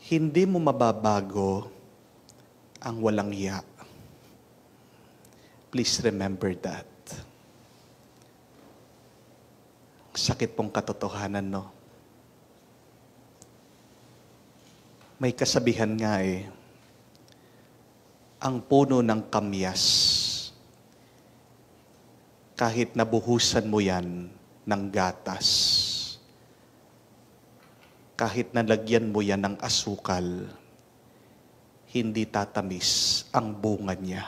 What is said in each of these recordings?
Hindi mo mababago ang walang hiya. Please remember that. Sakit pong katotohanan, no? May kasabihan nga ang puno ng kamyas, kahit nabuhusan mo yan ng gatas, kahit nalagyan mo yan ng asukal, hindi tatamis ang bunga niya.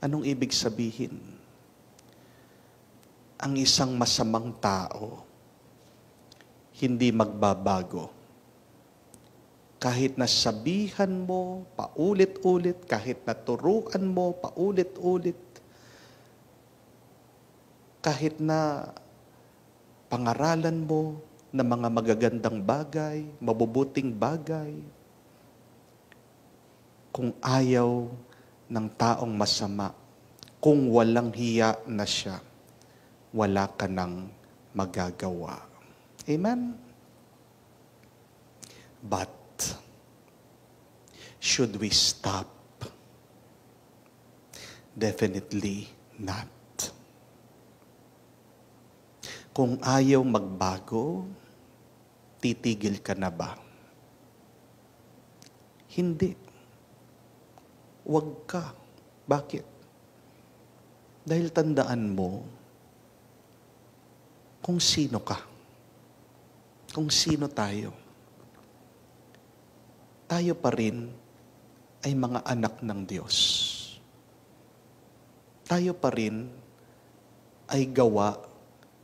Anong ibig sabihin? Ang isang masamang tao, hindi magbabago. Kahit nasabihan mo paulit-ulit, kahit naturuan mo paulit-ulit, kahit na pangaralan mo ng mga magagandang bagay, mabubuting bagay, kung ayaw ng taong masama, kung walang hiya na siya, wala ka nang magagawa. Amen? But, should we stop? Definitely not. Kung ayaw magbago, titigil ka na ba? Hindi. Huwag ka. Bakit? Dahil tandaan mo kung sino ka. Kung sino tayo. Tayo pa rin ay mga anak ng Diyos. Tayo pa rin ay gawa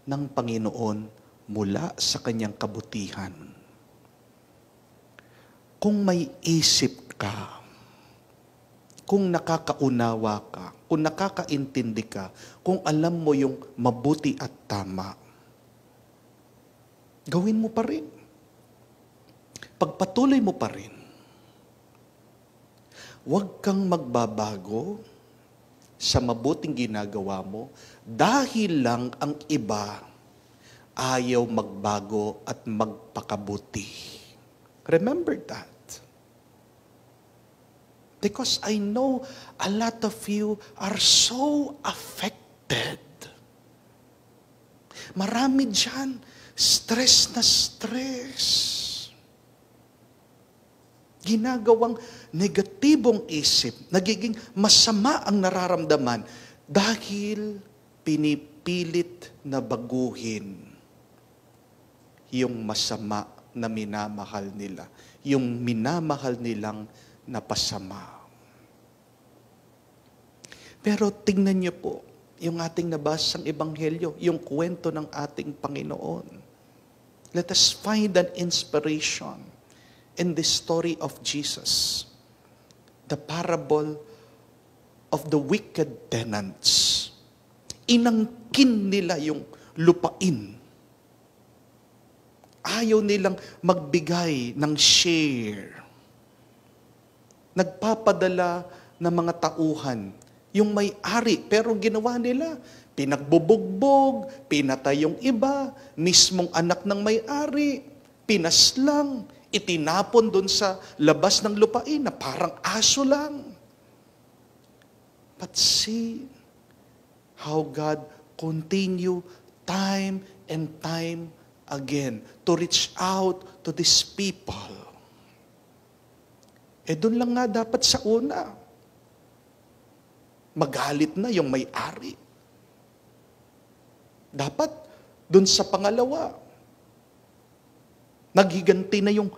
ng Panginoon mula sa kanyang kabutihan. Kung may isip ka, kung nakakaunawa ka, kung nakakaintindi ka, kung alam mo yung mabuti at tama, gawin mo pa rin. Pagpatuloy mo pa rin. Huwag kang magbabago sa mabuting ginagawa mo dahil lang ang iba ayaw magbago at magpakabuti. Remember that. Because I know a lot of you are so affected. Marami dyan, stress na stress. Ginagawang negatibong isip, nagiging masama ang nararamdaman dahil pinipilit na baguhin yung masama na minamahal nila, yung minamahal nilang napasama. Pero tingnan niyo po, yung ating nabasang ebanghelyo, yung kwento ng ating Panginoon. Let us find an inspiration in the story of Jesus, the parable of the wicked tenants. Inangkin nila yung lupain. Ayaw nilang magbigay ng share. Nagpapadala ng mga tauhan, yung may-ari, pero ginawa nila, pinagbubugbog, pinatay yung iba, mismong anak ng may-ari, pinaslang, itinapon doon sa labas ng lupain na parang aso lang. But see how God continue time and time again to reach out to these people. Doon lang nga dapat sa una. Magalit na yung may-ari. Dapat doon sa pangalawa, naghiganti na yung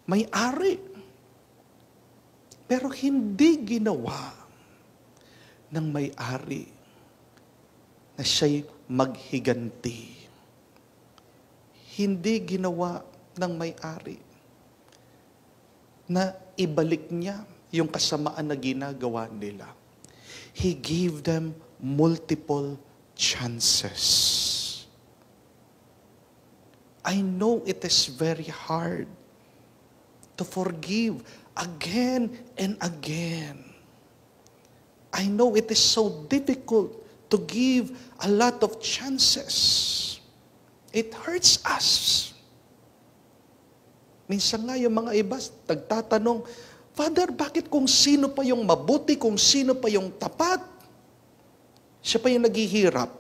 may-ari. Pero hindi ginawa ng may-ari na siya'y maghiganti. Hindi ginawa ng may-ari na ibalik niya yung kasamaan na ginagawa nila. He gave them multiple chances. I know it is very hard to forgive again and again. I know it is so difficult to give a lot of chances. It hurts us. Minsan nga yung mga iba, nagtatanong, Father, bakit kung sino pa yung mabuti, kung sino pa yung tapat, siya pa yung naghihirap?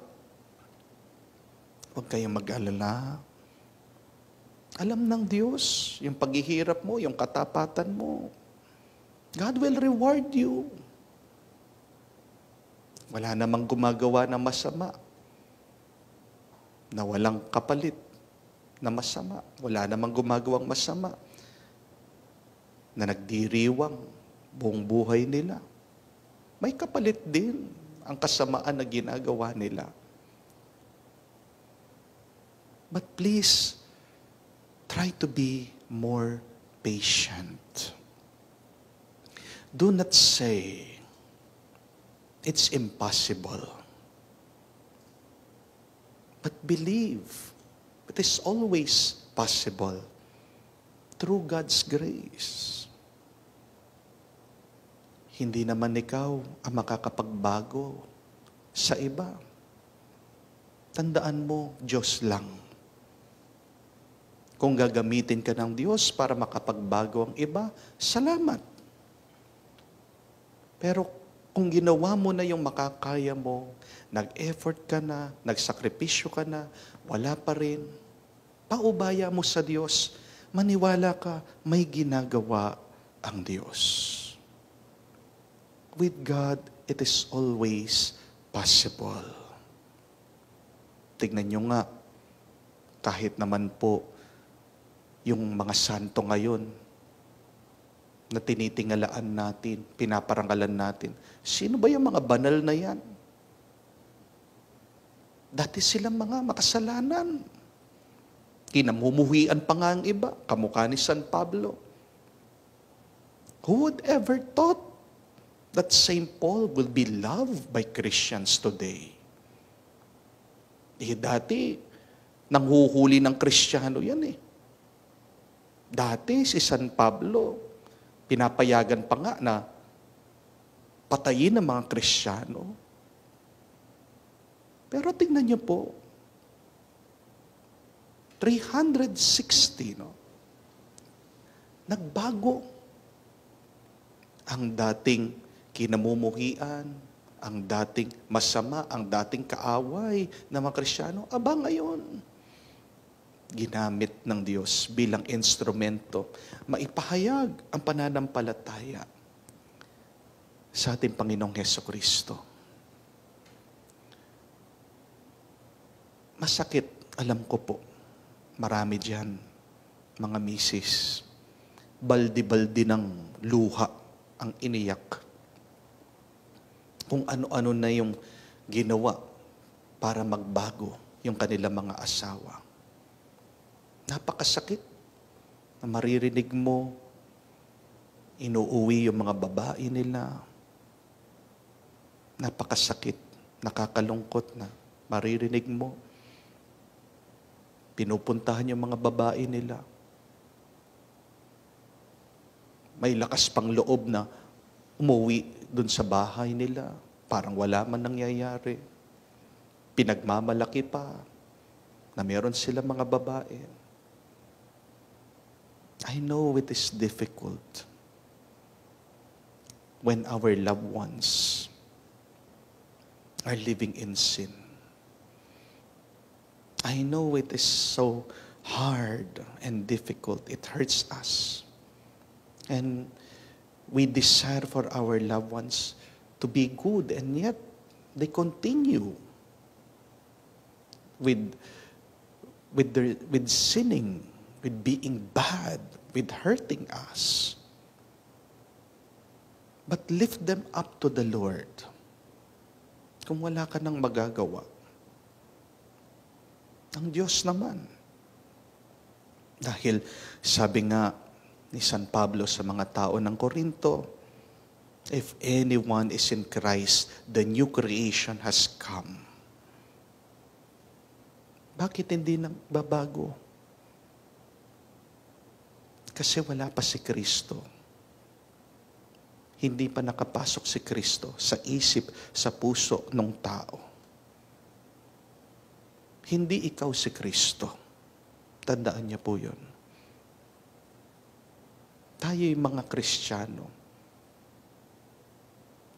Huwag kayong mag-alala. Alam ng Diyos, yung paghihirap mo, yung katapatan mo. God will reward you. Wala namang gumagawa na masama, na walang kapalit na masama. Wala namang gumagawang masama na nagdiriwang buong buhay nila. May kapalit din ang kasamaan na ginagawa nila. But please, try to be more patient. Do not say, it's impossible. But believe, it is always possible through God's grace. Hindi naman ikaw ang makakapagbago sa iba. Tandaan mo, Diyos lang. Kung gagamitin ka ng Diyos para makapagbago ang iba, salamat. Pero kung ginawa mo na yung makakaya mo, nag-effort ka na, nagsakripisyo ka na, wala pa rin, paubaya mo sa Diyos, maniwala ka, may ginagawa ang Diyos. With God, it is always possible. Tignan nyo nga, kahit naman po yung mga santo ngayon na tinitingalaan natin, pinaparangalan natin, sino ba yung mga banal na yan? Dati silang mga makasalanan. Kinamumuhian pa nga ang iba, kamukha ni San Pablo. Who would ever thought that St. Paul will be loved by Christians today? Dati, nanghuhuli ng Kristiyano yan eh. Dati, si San Pablo, pinapayagan pa nga na patayin ng mga Kristiyano. Pero tingnan niyo po, 360, nagbago ang dating kinamumuhian, ang dating masama, ang dating kaaway ng mga Kristiyano. Aba ngayon, ginamit ng Diyos bilang instrumento, maipahayag ang pananampalataya sa ating Panginoong Hesukristo. Masakit, alam ko po, marami dyan, mga misis, baldi-baldi ng luha ang iniyak. Kung ano-ano na yung ginawa para magbago yung kanilang mga asawa. Napakasakit na maririnig mo, inuuwi yung mga babae nila. Napakasakit, nakakalungkot na maririnig mo, pinupuntahan yung mga babae nila. May lakas pang loob na umuwi dun sa bahay nila. Parang wala man nangyayari. Pinagmamalaki pa na meron sila mga babae. I know it is difficult when our loved ones are living in sin. I know it is so hard and difficult. It hurts us. And we desire for our loved ones to be good, and yet they continue with sinning, with being bad, with hurting us. But lift them up to the Lord. Kung wala ka nang magagawa, ang Diyos naman. Dahil sabi nga ni San Pablo sa mga tao ng Korinto, if anyone is in Christ, the new creation has come. Bakit hindi nagbabago? Kasi wala pa si Kristo. Hindi pa nakapasok si Kristo sa isip, sa puso ng tao. Hindi ikaw si Kristo. Tandaan niya po yun. tayo'y mga Kristiyano.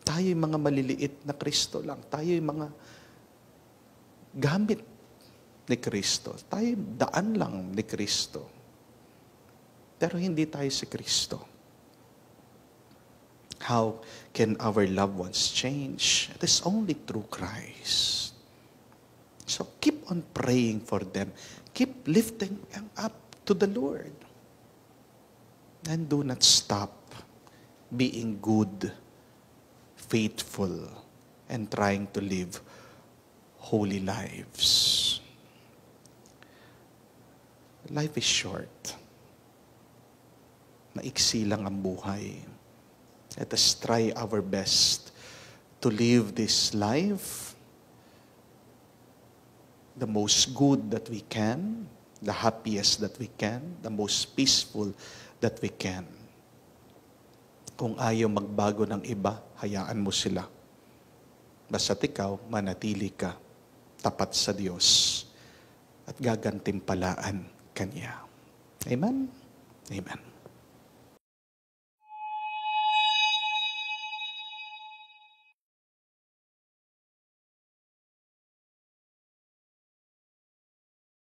Tayo'y mga maliliit na Kristo lang. Tayo'y mga gamit ni Kristo. Tayo'y daan lang ni Kristo. Pero hindi tayo si Kristo. How can our loved ones change? It is only through Christ. So keep on praying for them. Keep lifting them up to the Lord. And do not stop being good, faithful, and trying to live holy lives. Life is short. Maiksi lang ang buhay. Let us try our best to live this life the most good that we can, the happiest that we can, the most peaceful that we can. Kung ayaw magbago ng iba, hayaan mo sila. Basta't ikaw, manatili ka, tapat sa Diyos, at gagantimpalaan Kanya. Amen? Amen.